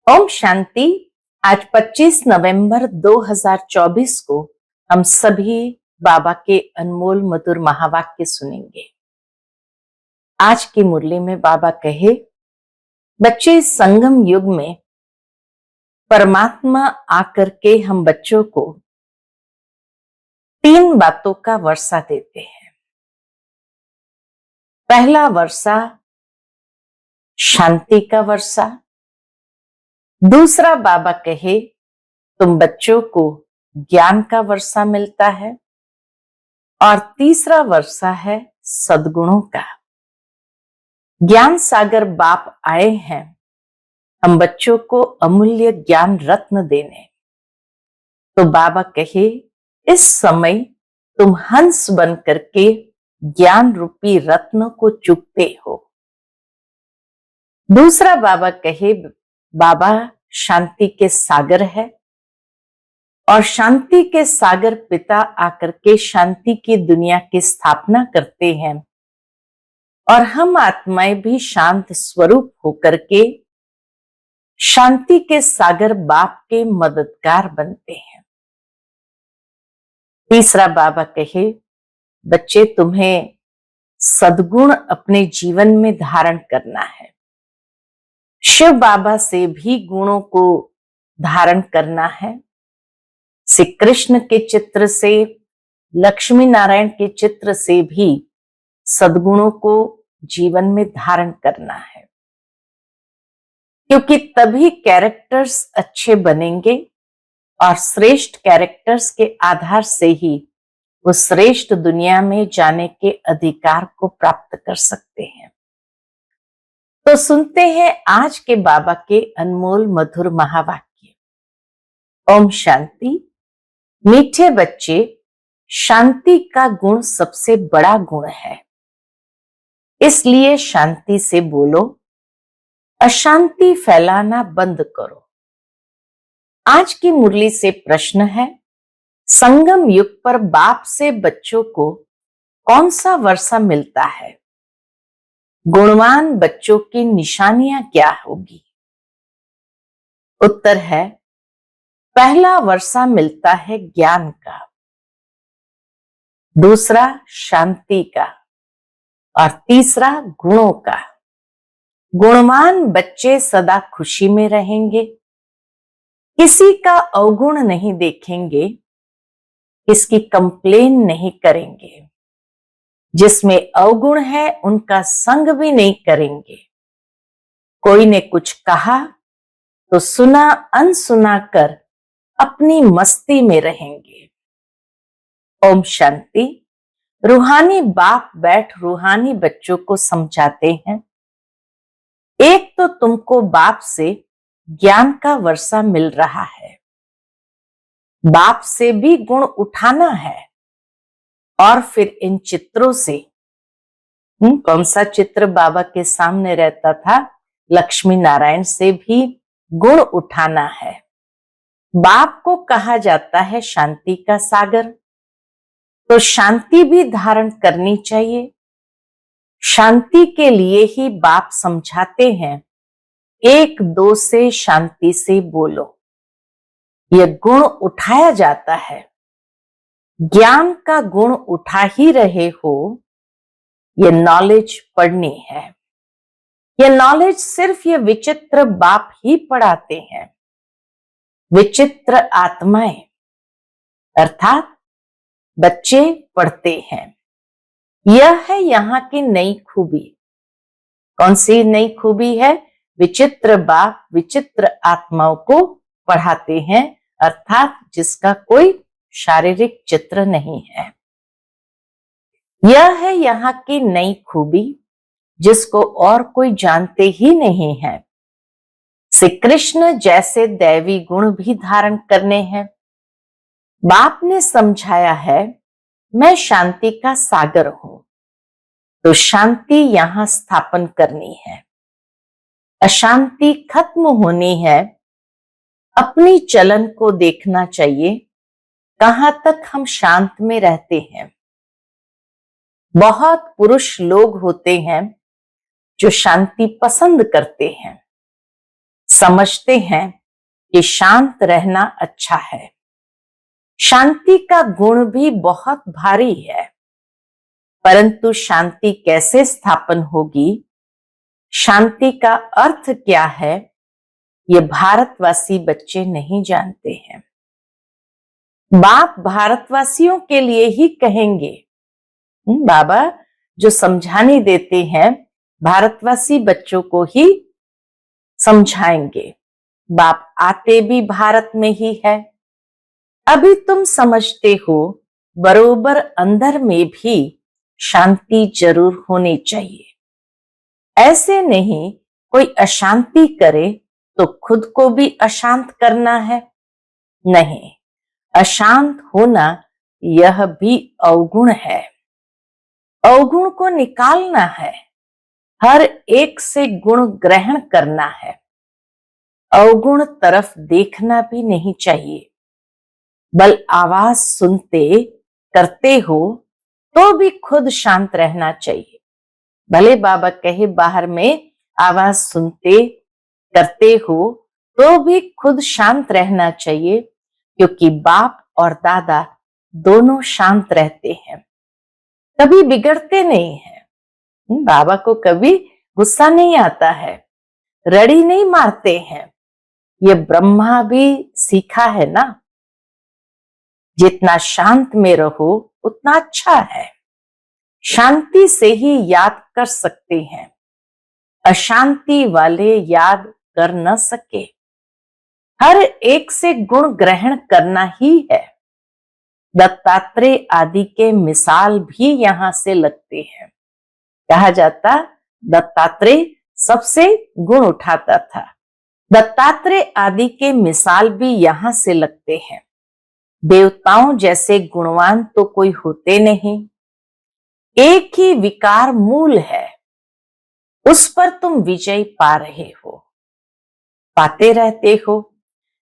ओम शांति। आज 25 नवंबर 2024 को हम सभी बाबा के अनमोल मधुर महावाक्य सुनेंगे। आज की मुरली में बाबा कहे, बच्चे इस संगम युग में परमात्मा आकर के हम बच्चों को 3 बातों का वर्षा देते हैं। पहला वर्षा शांति का वर्षा। दूसरा बाबा कहे तुम बच्चों को ज्ञान का वर्षा मिलता है। और तीसरा वर्षा है सद्गुणों का। ज्ञान सागर बाप आए हैं हम बच्चों को अमूल्य ज्ञान रत्न देने। तो बाबा कहे इस समय तुम हंस बन करके ज्ञान रूपी रत्न को चुगते हो। दूसरा बाबा कहे बाबा शांति के सागर है और शांति के सागर पिता आकर के शांति की दुनिया की स्थापना करते हैं और हम आत्माएं भी शांत स्वरूप होकर के शांति के सागर बाप के मददगार बनते हैं। तीसरा बाबा कहे बच्चे तुम्हें सद्गुण अपने जीवन में धारण करना है। शिव बाबा से भी गुणों को धारण करना है। श्री कृष्ण के चित्र से, लक्ष्मी नारायण के चित्र से भी सद्गुणों को जीवन में धारण करना है, क्योंकि तभी कैरेक्टर्स अच्छे बनेंगे और श्रेष्ठ कैरेक्टर्स के आधार से ही वो श्रेष्ठ दुनिया में जाने के अधिकार को प्राप्त कर सकते हैं। तो सुनते हैं आज के बाबा के अनमोल मधुर महावाक्य। ओम शांति। मीठे बच्चे, शांति का गुण सबसे बड़ा गुण है, इसलिए शांति से बोलो, अशांति फैलाना बंद करो। आज की मुरली से प्रश्न है, संगम युग पर बाप से बच्चों को कौन सा वर्षा मिलता है? गुणवान बच्चों की निशानियां क्या होगी? उत्तर है, पहला वर्षा मिलता है ज्ञान का, दूसरा शांति का और तीसरा गुणों का। गुणवान बच्चे सदा खुशी में रहेंगे, किसी का अवगुण नहीं देखेंगे, किसकी कंप्लेन नहीं करेंगे। जिसमें अवगुण है उनका संग भी नहीं करेंगे। कोई ने कुछ कहा तो सुना अनसुना कर अपनी मस्ती में रहेंगे। ओम शांति। रूहानी बाप बैठ रूहानी बच्चों को समझाते हैं, एक तो तुमको बाप से ज्ञान का वर्षा मिल रहा है, बाप से भी गुण उठाना है और फिर इन चित्रों से कौन सा चित्र बाबा के सामने रहता था? लक्ष्मी नारायण से भी गुण उठाना है। बाप को कहा जाता है शांति का सागर, तो शांति भी धारण करनी चाहिए। शांति के लिए ही बाप समझाते हैं, एक दो से शांति से बोलो। यह गुण उठाया जाता है। ज्ञान का गुण उठा ही रहे हो, ये नॉलेज पढ़नी है। ये नॉलेज सिर्फ ये विचित्र बाप ही पढ़ाते हैं। विचित्र आत्माएं अर्थात बच्चे पढ़ते हैं। यह है यहाँ की नई खूबी। कौन सी नई खूबी है? विचित्र बाप विचित्र आत्माओं को पढ़ाते हैं, अर्थात जिसका कोई शारीरिक चित्र नहीं है। यह है यहाँ की नई खूबी, जिसको और कोई जानते ही नहीं है। श्री कृष्ण जैसे दैवी गुण भी धारण करने हैं। बाप ने समझाया है, मैं शांति का सागर हूं, तो शांति यहां स्थापन करनी है। अशांति खत्म होनी है। अपनी चलन को देखना चाहिए, कहां तक हम शांत में रहते हैं। बहुत पुरुष लोग होते हैं जो शांति पसंद करते हैं। समझते हैं कि शांत रहना अच्छा है। शांति का गुण भी बहुत भारी है, परंतु शांति कैसे स्थापन होगी, शांति का अर्थ क्या है, ये भारतवासी बच्चे नहीं जानते हैं। बाप भारतवासियों के लिए ही कहेंगे। बाबा जो समझाने देते हैं भारतवासी बच्चों को ही समझाएंगे। बाप आते भी भारत में ही है। अभी तुम समझते हो बरोबर अंदर में भी शांति जरूर होनी चाहिए। ऐसे नहीं कोई अशांति करे तो खुद को भी अशांत करना है। नहीं, अशांत होना यह भी अवगुण है। अवगुण को निकालना है। हर एक से गुण ग्रहण करना है। अवगुण तरफ देखना भी नहीं चाहिए। बल आवाज सुनते करते हो तो भी खुद शांत रहना चाहिए। भले बाबा कहे बाहर में आवाज सुनते करते हो तो भी खुद शांत रहना चाहिए, क्योंकि बाप और दादा दोनों शांत रहते हैं, कभी बिगड़ते नहीं हैं। बाबा को कभी गुस्सा नहीं आता है, रड़ी नहीं मारते हैं। ये ब्रह्मा भी सीखा है ना, जितना शांत में रहो उतना अच्छा है। शांति से ही याद कर सकते हैं, अशांति वाले याद कर न सके। हर एक से गुण ग्रहण करना ही है। दत्तात्रेय आदि के मिसाल भी यहां से लगते हैं। कहा जाता दत्तात्रेय सबसे गुण उठाता था। दत्तात्रेय आदि के मिसाल भी यहां से लगते हैं। देवताओं जैसे गुणवान तो कोई होते नहीं। एक ही विकार मूल है, उस पर तुम विजय पा रहे हो, पाते रहते हो।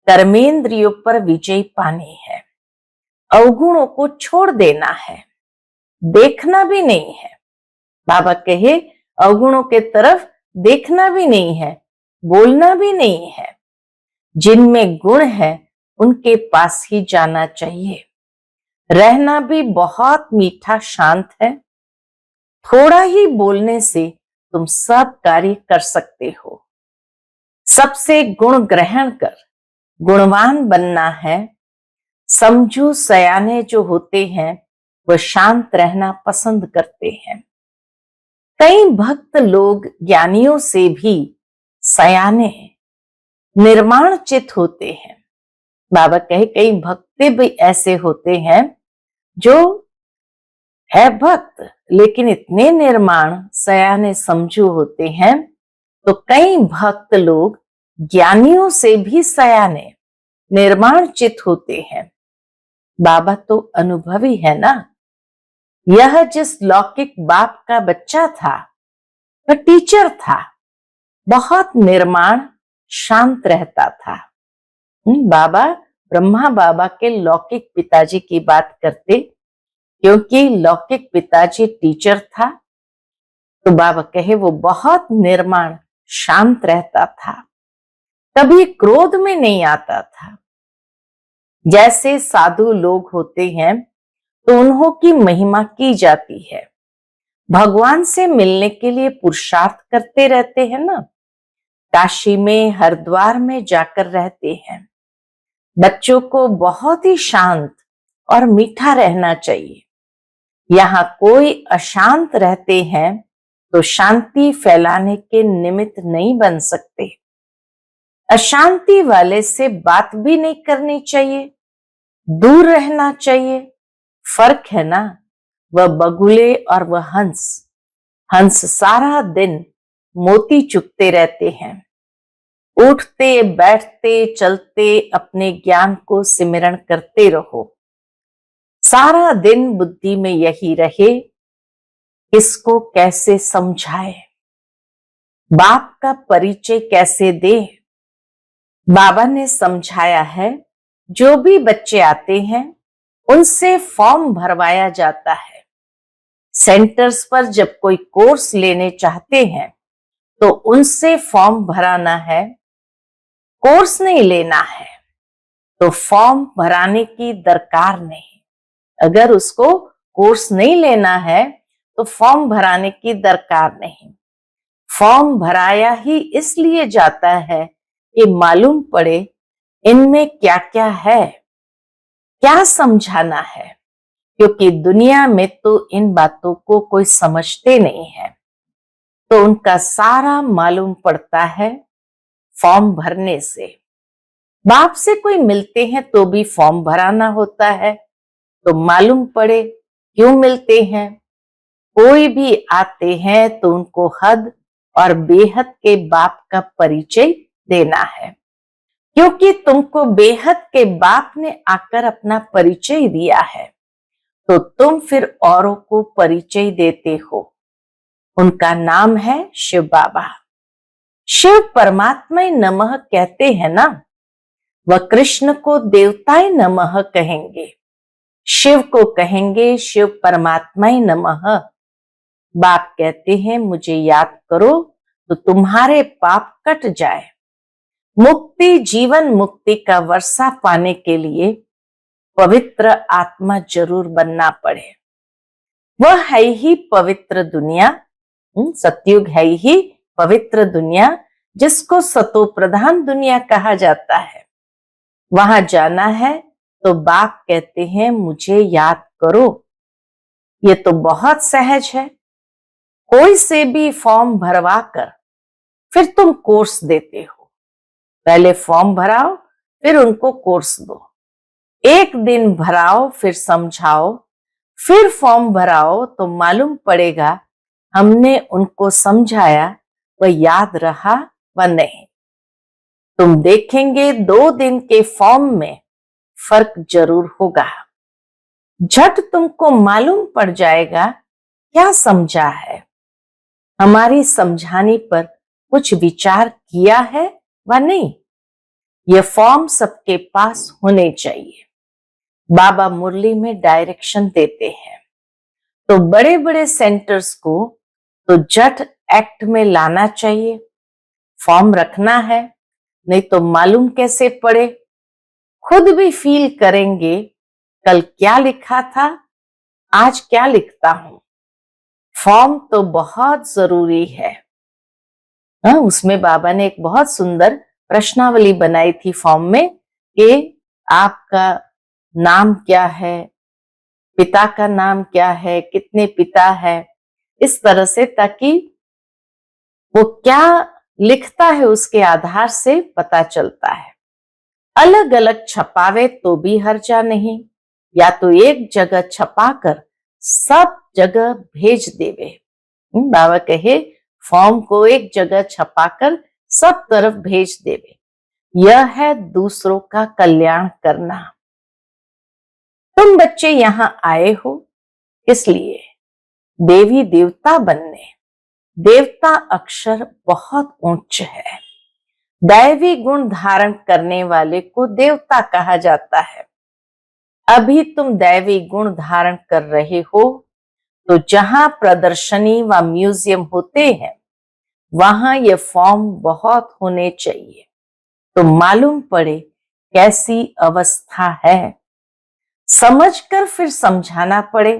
कर्मेंद्रियों पर विजय पानी है। अवगुणों को छोड़ देना है, देखना भी नहीं है। बाबा कहे अवगुणों के तरफ देखना भी नहीं है, बोलना भी नहीं है। जिनमें गुण है उनके पास ही जाना चाहिए। रहना भी बहुत मीठा शांत है। थोड़ा ही बोलने से तुम सब कार्य कर सकते हो। सबसे गुण ग्रहण कर गुणवान बनना है। समझू सयाने जो होते हैं वह शांत रहना पसंद करते हैं। कई भक्त लोग ज्ञानियों से भी सयाने निर्माण चित होते हैं। बाबा कहे कई भक्त भी ऐसे होते हैं जो है भक्त लेकिन इतने निर्माण सयाने समझू होते हैं। तो कई भक्त लोग ज्ञानियों से भी सयाने निर्माण चित होते हैं। बाबा तो अनुभवी है ना। यह जिस लौकिक बाप का बच्चा था वह टीचर था, बहुत निर्माण शांत रहता था। बाबा ब्रह्मा बाबा के लौकिक पिताजी की बात करते, क्योंकि लौकिक पिताजी टीचर था तो बाबा कहे वो बहुत निर्माण शांत रहता था, कभी क्रोध में नहीं आता था। जैसे साधु लोग होते हैं तो उन्हों की महिमा की जाती है, भगवान से मिलने के लिए पुरुषार्थ करते रहते हैं ना। काशी में हरिद्वार में जाकर रहते हैं। बच्चों को बहुत ही शांत और मीठा रहना चाहिए। यहाँ कोई अशांत रहते हैं तो शांति फैलाने के निमित्त नहीं बन सकते। अशांति वाले से बात भी नहीं करनी चाहिए, दूर रहना चाहिए। फर्क है ना, वह बगुले और वह हंस। हंस सारा दिन मोती चुगते रहते हैं, उठते बैठते चलते अपने ज्ञान को सिमरण करते रहो। सारा दिन बुद्धि में यही रहे, इसको कैसे समझाए, बाप का परिचय कैसे दे। बाबा ने समझाया है जो भी बच्चे आते हैं उनसे फॉर्म भरवाया जाता है। सेंटर्स पर जब कोई कोर्स लेने चाहते हैं तो उनसे फॉर्म भराना है। कोर्स नहीं लेना है तो फॉर्म भराने की दरकार नहीं। अगर उसको कोर्स नहीं लेना है तो फॉर्म भराने की दरकार नहीं। फॉर्म भराया ही इसलिए जाता है कि मालूम पड़े इनमें क्या क्या है, क्या समझाना है, क्योंकि दुनिया में तो इन बातों को कोई समझते नहीं है। तो उनका सारा मालूम पड़ता है फॉर्म भरने से। बाप से कोई मिलते हैं तो भी फॉर्म भराना होता है, तो मालूम पड़े क्यों मिलते हैं। कोई भी आते हैं तो उनको हद और बेहद के बाप का परिचय देना है, क्योंकि तुमको बेहद के बाप ने आकर अपना परिचय दिया है, तो तुम फिर औरों को परिचय देते हो। उनका नाम है शिव बाबा। शिव परमात्मा नमः कहते हैं ना, वह कृष्ण को देवताय नमः कहेंगे, शिव को कहेंगे शिव परमात्माय नमः। बाप कहते हैं मुझे याद करो तो तुम्हारे पाप कट जाए। मुक्ति, जीवन मुक्ति का वर्षा पाने के लिए पवित्र आत्मा जरूर बनना पड़े। वह है ही पवित्र दुनिया, सतयुग है ही पवित्र दुनिया, जिसको सतो प्रधान दुनिया कहा जाता है। वहां जाना है तो बाप कहते हैं मुझे याद करो। ये तो बहुत सहज है। कोई से भी फॉर्म भरवा कर फिर तुम कोर्स देते हो। पहले फॉर्म भराओ फिर उनको कोर्स दो। एक दिन भराओ फिर समझाओ, फिर फॉर्म भराओ तो मालूम पड़ेगा हमने उनको समझाया वह याद रहा व नहीं। तुम देखेंगे 2 दिन के फॉर्म में फर्क जरूर होगा। झट तुमको मालूम पड़ जाएगा क्या समझा है। हमारी समझाने पर कुछ विचार किया है व नहीं। ये फॉर्म सबके पास होने चाहिए। बाबा मुरली में डायरेक्शन देते हैं, तो बड़े बड़े सेंटर्स को तो झट एक्ट में लाना चाहिए। फॉर्म रखना है, नहीं तो मालूम कैसे पड़े। खुद भी फील करेंगे कल क्या लिखा था, आज क्या लिखता हूं। फॉर्म तो बहुत जरूरी है। उसमें बाबा ने एक बहुत सुंदर प्रश्नावली बनाई थी फॉर्म में कि आपका नाम क्या है, पिता का नाम क्या है, कितने पिता है, इस तरह से, ताकि वो क्या लिखता है उसके आधार से पता चलता है। अलग अलग छपावे तो भी हर्जा नहीं, या तो एक जगह छपाकर सब जगह भेज देवे। बाबा कहे फॉर्म को एक जगह छपाकर सब तरफ भेज देवे। यह है दूसरों का कल्याण करना। तुम बच्चे यहां आए हो इसलिए देवी देवता बनने। देवता अक्षर बहुत उच्च है। दैवी गुण धारण करने वाले को देवता कहा जाता है। अभी तुम दैवी गुण धारण कर रहे हो, तो जहां प्रदर्शनी व म्यूजियम होते हैं वहां ये फॉर्म बहुत होने चाहिए, तो मालूम पड़े कैसी अवस्था है। समझकर फिर समझाना पड़े।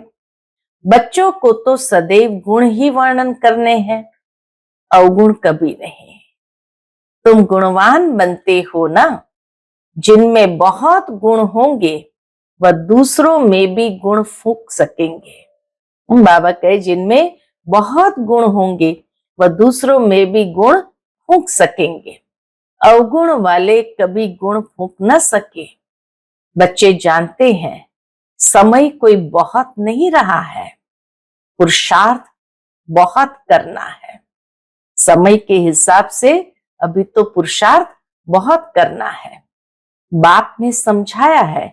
बच्चों को तो सदैव गुण ही वर्णन करने हैं, अवगुण कभी नहीं। तुम गुणवान बनते हो ना। जिनमें बहुत गुण होंगे वह दूसरों में भी गुण फूंक सकेंगे। बाबा कहे जिनमें बहुत गुण होंगे वह दूसरों में भी गुण फूंक सकेंगे। अवगुण वाले कभी गुण फूंक न सके। बच्चे जानते हैं समय कोई बहुत नहीं रहा है, पुरुषार्थ बहुत करना है। समय के हिसाब से अभी तो पुरुषार्थ बहुत करना है। बाप ने समझाया है,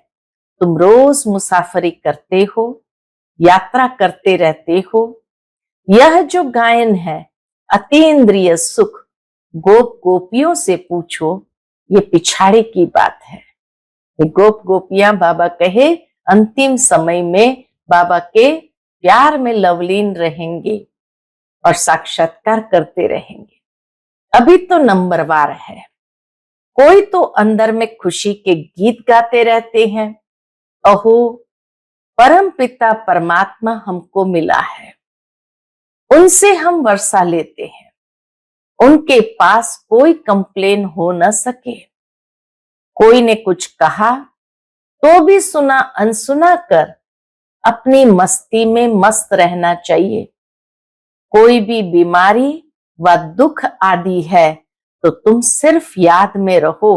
तुम रोज मुसाफरी करते हो, यात्रा करते रहते हो। यह जो गायन है अतीन्द्रिय सुख, गोप गोपियों से पूछो, ये पिछाड़े की बात है। ये गोप गोपियां बाबा कहे अंतिम समय में बाबा के प्यार में लवलीन रहेंगे और साक्षात्कार करते रहेंगे। अभी तो नंबरवार है। कोई तो अंदर में खुशी के गीत गाते रहते हैं, अहो परम पिता परमात्मा हमको मिला है, उनसे हम वर्षा लेते हैं, उनके पास कोई कंप्लेन हो न सके। कोई ने कुछ कहा तो भी सुना अनसुना कर अपनी मस्ती में मस्त रहना चाहिए। कोई भी बीमारी व दुख आदि है तो तुम सिर्फ याद में रहो।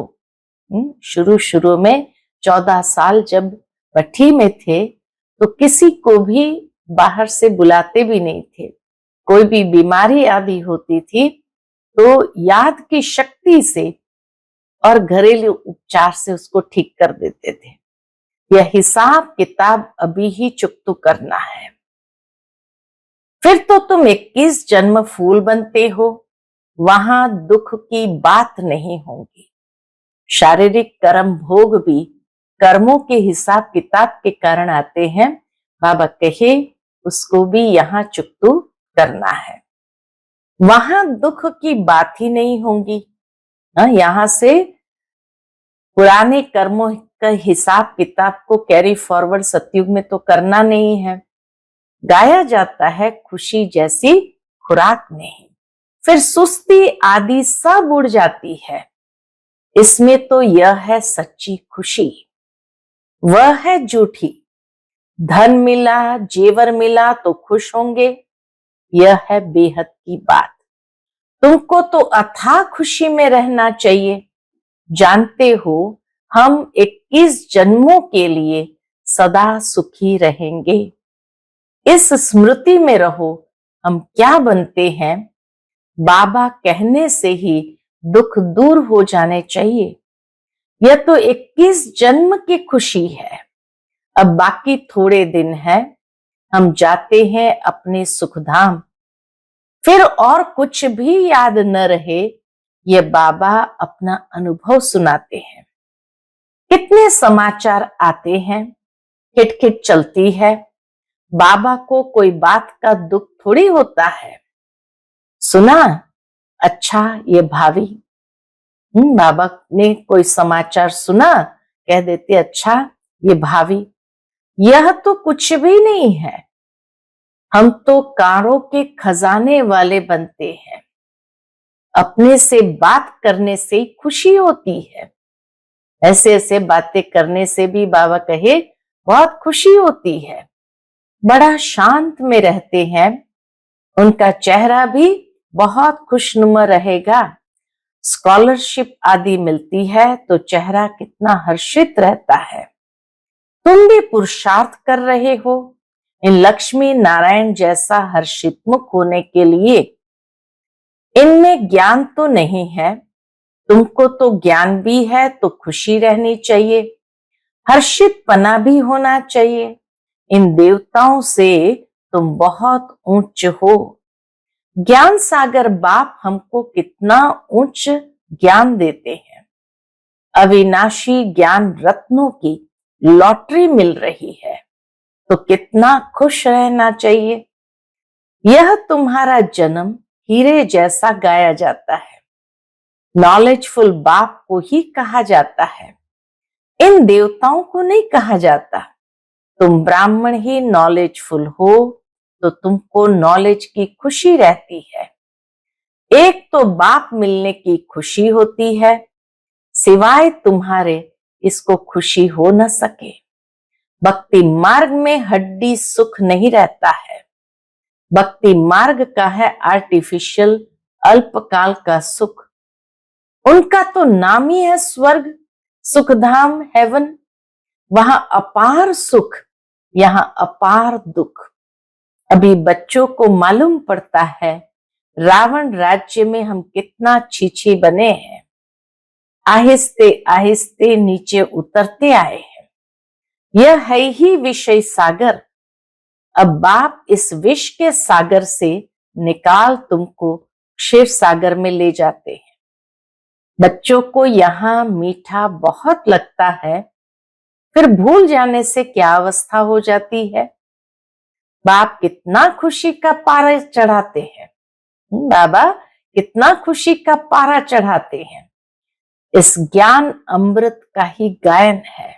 शुरू शुरू में 14 साल जब भट्ठी में थे तो किसी को भी बाहर से बुलाते भी नहीं थे। कोई भी बीमारी आदि होती थी तो याद की शक्ति से और घरेलू उपचार से उसको ठीक कर देते थे। यह हिसाब किताब अभी ही चुकतू करना है। फिर तो तुम 21 जन्म फूल बनते हो, वहां दुख की बात नहीं होगी। शारीरिक कर्म भोग भी कर्मों के हिसाब किताब के कारण आते हैं। बाबा कहे उसको भी यहाँ चुकतू करना है, वहां दुख की बात ही नहीं होगी। यहां से पुराने कर्मों का हिसाब किताब को कैरी फॉरवर्ड सतयुग में तो करना नहीं है। गाया जाता है खुशी जैसी खुराक नहीं, फिर सुस्ती आदि सब उड़ जाती है। इसमें तो यह है सच्ची खुशी, वह है झूठी। धन मिला जेवर मिला तो खुश होंगे, यह है बेहद की बात। तुमको तो अथाह खुशी में रहना चाहिए। जानते हो हम 21 जन्मों के लिए सदा सुखी रहेंगे। इस स्मृति में रहो हम क्या बनते हैं। बाबा कहने से ही दुख दूर हो जाने चाहिए। यह तो 21 जन्म की खुशी है। अब बाकी थोड़े दिन है, हम जाते हैं अपने सुखधाम। फिर और कुछ भी याद न रहे, ये बाबा अपना अनुभव सुनाते हैं। कितने समाचार आते हैं, खिटखिट चलती है। बाबा को कोई बात का दुख थोड़ी होता है। सुना, अच्छा ये भावी। बाबा ने कोई समाचार सुना, कह देते अच्छा ये भावी। यह तो कुछ भी नहीं है। हम तो कारों के खजाने वाले बनते हैं। अपने से बात करने से खुशी होती है। ऐसे ऐसे बातें करने से भी बाबा कहे बहुत खुशी होती है। बड़ा शांत में रहते हैं, उनका चेहरा भी बहुत खुशनुमा रहेगा। स्कॉलरशिप आदि मिलती है तो चेहरा कितना हर्षित रहता है। तुम भी पुरुषार्थ कर रहे हो इन लक्ष्मी नारायण जैसा हर्षित मुख होने के लिए। इनमें ज्ञान तो नहीं है, तुमको तो ज्ञान भी है तो खुशी रहनी चाहिए, हर्षित पना भी होना चाहिए। इन देवताओं से तुम बहुत ऊंच हो। ज्ञान सागर बाप हमको कितना उच्च ज्ञान देते हैं। अविनाशी ज्ञान रत्नों की लॉटरी मिल रही है तो कितना खुश रहना चाहिए। यह तुम्हारा जन्म हीरे जैसा गाया जाता है। नॉलेजफुल बाप को ही कहा जाता है, इन देवताओं को नहीं कहा जाता। तुम ब्राह्मण ही नॉलेजफुल हो तो तुमको नॉलेज की खुशी रहती है। एक तो बाप मिलने की खुशी होती है, सिवाय तुम्हारे इसको खुशी हो न सके। भक्ति मार्ग में हड्डी सुख नहीं रहता है। भक्ति मार्ग का है आर्टिफिशियल अल्पकाल का सुख। उनका तो नाम ही है स्वर्ग, सुखधाम, हेवन। वहां अपार सुख, यहाँ अपार दुख। अभी बच्चों को मालूम पड़ता है रावण राज्य में हम कितना छीछी बने हैं। आहिस्ते आहिस्ते नीचे उतरते आए हैं। यह है ही विषय सागर। अब बाप इस विष के सागर से निकाल तुमको क्षीर सागर में ले जाते हैं। बच्चों को यहाँ मीठा बहुत लगता है, फिर भूल जाने से क्या अवस्था हो जाती है। बाप कितना खुशी का पारा चढ़ाते हैं। बाबा कितना खुशी का पारा चढ़ाते हैं। इस ज्ञान अमृत का ही गायन है।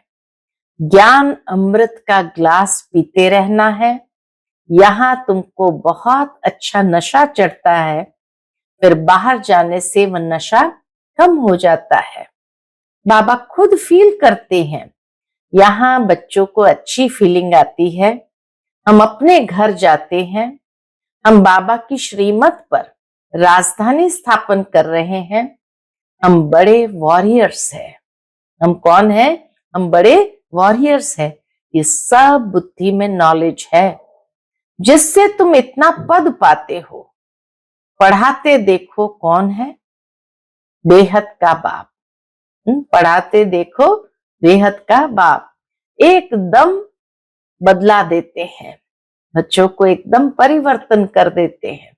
ज्ञान अमृत का ग्लास पीते रहना है। यहाँ तुमको बहुत अच्छा नशा चढ़ता है, फिर बाहर जाने से वह नशा कम हो जाता है। बाबा खुद फील करते हैं। यहाँ बच्चों को अच्छी फीलिंग आती है। हम अपने घर जाते हैं। हम बाबा की श्रीमत पर राजधानी स्थापन कर रहे हैं। हम बड़े वॉरियर्स हैं। हम कौन है? हम बड़े वॉरियर्स हैं। ये सब बुद्धि में नॉलेज है जिससे तुम इतना पद पाते हो। पढ़ाते देखो कौन है? बेहद का बाप। पढ़ाते देखो बेहद का बाप। एकदम बदला देते हैं, बच्चों को एकदम परिवर्तन कर देते हैं।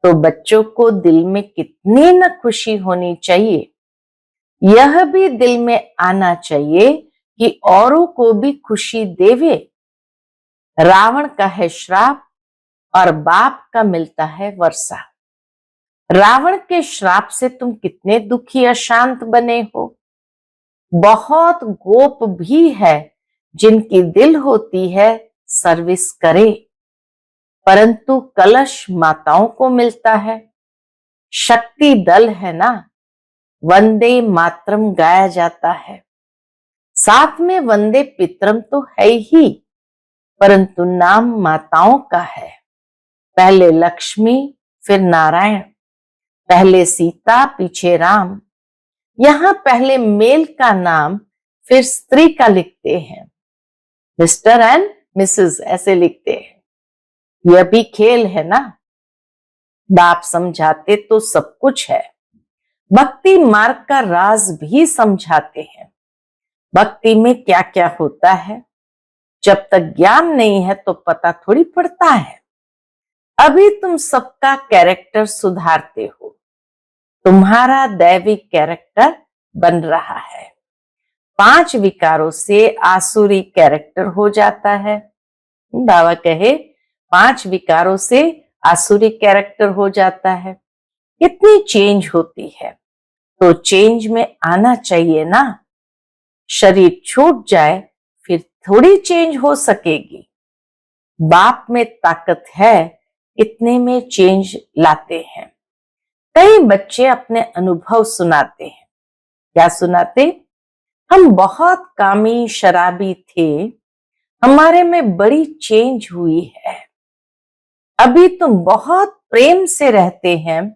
तो बच्चों को दिल में कितनी न खुशी होनी चाहिए। यह भी दिल में आना चाहिए कि औरों को भी खुशी देवे। रावण का है श्राप और बाप का मिलता है वर्षा। रावण के श्राप से तुम कितने दुखी अशांत बने हो। बहुत गोप भी है जिनकी दिल होती है सर्विस करे, परंतु कलश माताओं को मिलता है। शक्ति दल है ना, वंदे मातरम गाया जाता है। साथ में वंदे पितरम तो है ही, परंतु नाम माताओं का है। पहले लक्ष्मी फिर नारायण, पहले सीता पीछे राम। यहाँ पहले मेल का नाम फिर स्त्री का लिखते हैं, मिस्टर एंड मिसेस ऐसे लिखते हैं। यह भी खेल है ना। बाप समझाते तो सब कुछ है। भक्ति मार्ग का राज भी समझाते हैं। भक्ति में क्या क्या होता है, जब तक ज्ञान नहीं है तो पता थोड़ी पड़ता है। अभी तुम सबका कैरेक्टर सुधारते हो। तुम्हारा दैविक कैरेक्टर बन रहा है। 5 विकारों से आसुरी कैरेक्टर हो जाता है। बाबा कहे 5 विकारों से आसुरी कैरेक्टर हो जाता है। कितनी चेंज होती है। तो चेंज में आना चाहिए ना। शरीर छूट जाए फिर थोड़ी चेंज हो सकेगी। बाप में ताकत है, इतने में चेंज लाते हैं। कई बच्चे अपने अनुभव सुनाते हैं। क्या सुनाते? हम बहुत कामी शराबी थे, हमारे में बड़ी चेंज हुई है। अभी तुम बहुत प्रेम से रहते हैं,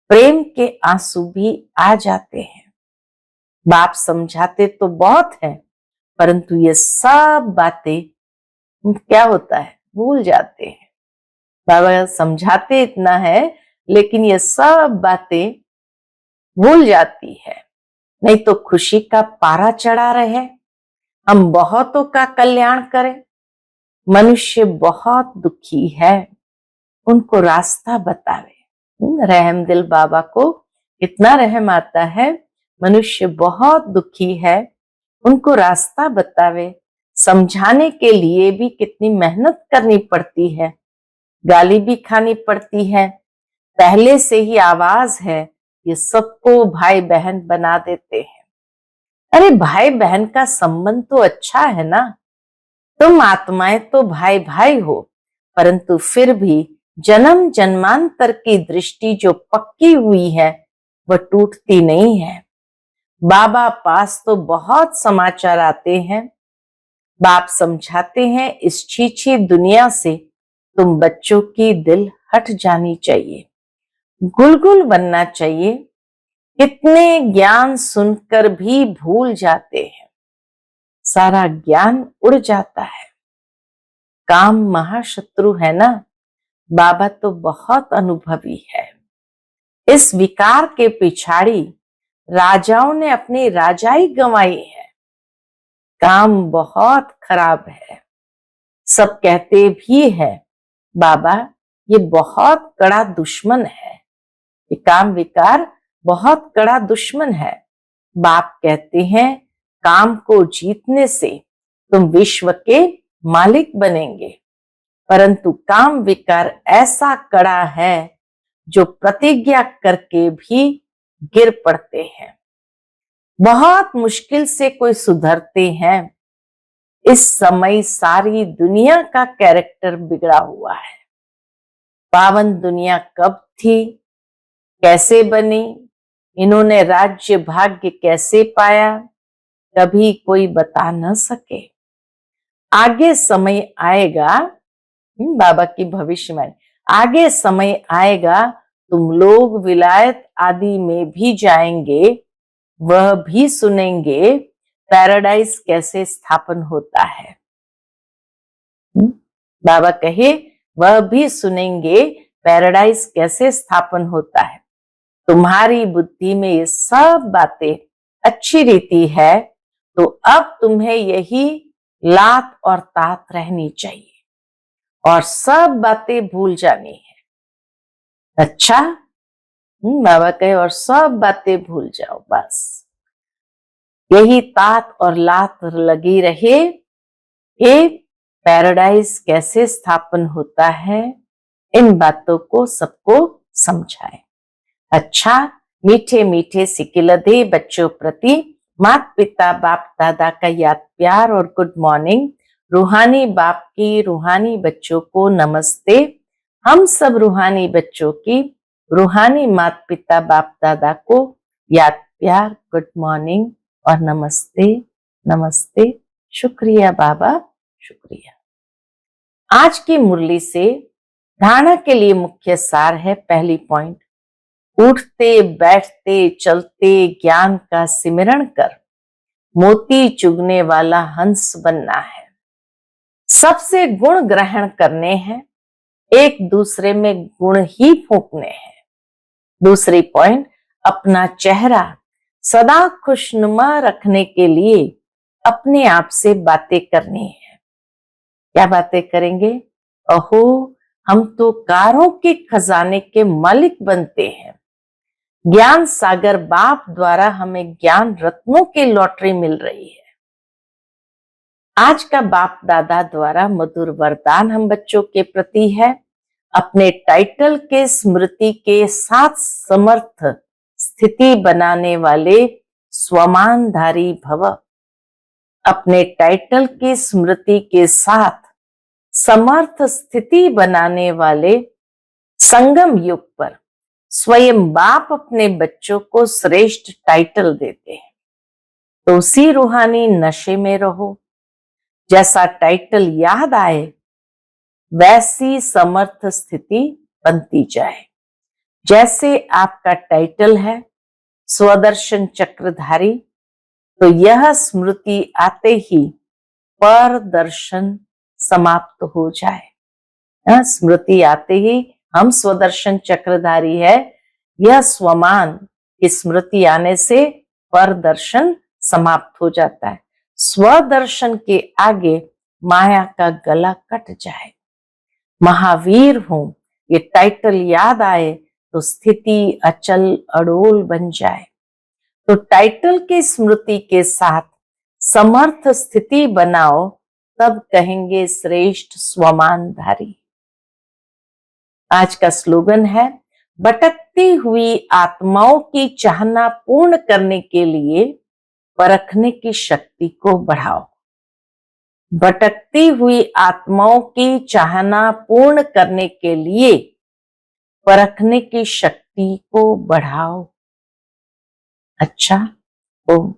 प्रेम के आंसू भी आ जाते हैं। बाप समझाते तो बहुत है, परंतु ये सब बातें क्या होता है, भूल जाते हैं। बाबा समझाते इतना है, लेकिन ये सब बातें भूल जाती है। नहीं तो खुशी का पारा चढ़ा रहे, हम बहुतों का कल्याण करें। मनुष्य बहुत दुखी है, उनको रास्ता बतावे। रहम दिल बाबा को इतना रहम आता है। मनुष्य बहुत दुखी है, उनको रास्ता बतावे। समझाने के लिए भी कितनी मेहनत करनी पड़ती है, गाली भी खानी पड़ती है। पहले से ही आवाज है, ये सबको भाई बहन बना देते हैं। अरे भाई बहन का संबंध तो अच्छा है ना। तुम आत्माएं तो भाई भाई हो, परंतु फिर भी जन्म जन्मांतर की दृष्टि जो पक्की हुई है वह टूटती नहीं है। बाबा पास तो बहुत समाचार आते हैं। बाप समझाते हैं, इस छीछी दुनिया से तुम बच्चों की दिल हट जानी चाहिए, गुलगुल बनना चाहिए। कितने ज्ञान सुनकर भी भूल जाते हैं, सारा ज्ञान उड़ जाता है। काम महाशत्रु है ना। बाबा तो बहुत अनुभवी है। इस विकार के पिछाड़ी राजाओं ने अपनी राजाई गंवाई है। काम बहुत खराब है। सब कहते भी है, बाबा ये बहुत कड़ा दुश्मन है, ये काम विकार बहुत कड़ा दुश्मन है। बाप कहते हैं, काम को जीतने से तुम विश्व के मालिक बनेंगे, परंतु काम विकार ऐसा कड़ा है जो प्रतिज्ञा करके भी गिर पड़ते हैं। बहुत मुश्किल से कोई सुधरते हैं। इस समय सारी दुनिया का कैरेक्टर बिगड़ा हुआ है। पावन दुनिया कब थी, कैसे बनी, इन्होंने राज्य भाग्य कैसे पाया, कभी कोई बता न सके। आगे समय आएगा, बाबा की भविष्यवाणी, आगे समय आएगा तुम लोग विलायत आदि में भी जाएंगे, वह भी सुनेंगे पैराडाइज कैसे स्थापन होता है। बाबा कहे वह भी सुनेंगे पैराडाइज कैसे स्थापन होता है। तुम्हारी बुद्धि में ये सब बातें अच्छी रीति है, तो अब तुम्हें यही लात और तात रहनी चाहिए और सब बातें भूल जानी है। अच्छा, बाबा कहे और सब बातें भूल जाओ, बस यही तात और लात लगी रहे कि पैराडाइज कैसे स्थापन होता है। इन बातों को सबको समझाए। अच्छा, मीठे मीठे सिकिलधे बच्चों प्रति माता पिता बाप दादा का याद प्यार और गुड मॉर्निंग। रूहानी बाप की रूहानी बच्चों को नमस्ते। हम सब रूहानी बच्चों की रूहानी माता पिता बाप दादा को याद प्यार, गुड मॉर्निंग और नमस्ते नमस्ते। शुक्रिया बाबा, शुक्रिया। आज की मुरली से धारणा के लिए मुख्य सार है। पहली पॉइंट, उठते बैठते चलते ज्ञान का सिमरण कर मोती चुगने वाला हंस बनना है। सबसे गुण ग्रहण करने हैं, एक दूसरे में गुण ही फूंकने हैं। दूसरी पॉइंट, अपना चेहरा सदा खुशनुमा रखने के लिए अपने आप से बातें करनी है। क्या बातें करेंगे? अहो, हम तो कारों के खजाने के मालिक बनते हैं। ज्ञान सागर बाप द्वारा हमें ज्ञान रत्नों की लॉटरी मिल रही है। आज का बाप दादा द्वारा मधुर वरदान हम बच्चों के प्रति है। अपने टाइटल के स्मृति के साथ समर्थ स्थिति बनाने वाले स्वमानधारी भव। अपने टाइटल की स्मृति के साथ समर्थ स्थिति बनाने वाले संगम युग पर स्वयं बाप अपने बच्चों को श्रेष्ठ टाइटल देते हैं। तो उसी रूहानी नशे में रहो। जैसा टाइटल याद आए वैसी समर्थ स्थिति बनती जाए। जैसे आपका टाइटल है स्वदर्शन चक्रधारी, तो यह स्मृति आते ही पर दर्शन समाप्त हो जाए। स्मृति आते ही हम स्वदर्शन चक्रधारी है, यह स्वमान की स्मृति आने से पर दर्शन समाप्त हो जाता है। स्वदर्शन के आगे माया का गला कट जाए। महावीर हूं, ये टाइटल याद आए तो स्थिति अचल अडोल बन जाए। तो टाइटल की स्मृति के साथ समर्थ स्थिति बनाओ, तब कहेंगे श्रेष्ठ स्वमानधारी। आज का स्लोगन है, भटकती हुई आत्माओं की चाहना पूर्ण करने के लिए परखने की शक्ति को बढ़ाओ। भटकती हुई आत्माओं की चाहना पूर्ण करने के लिए परखने की शक्ति को बढ़ाओ। अच्छा, ओम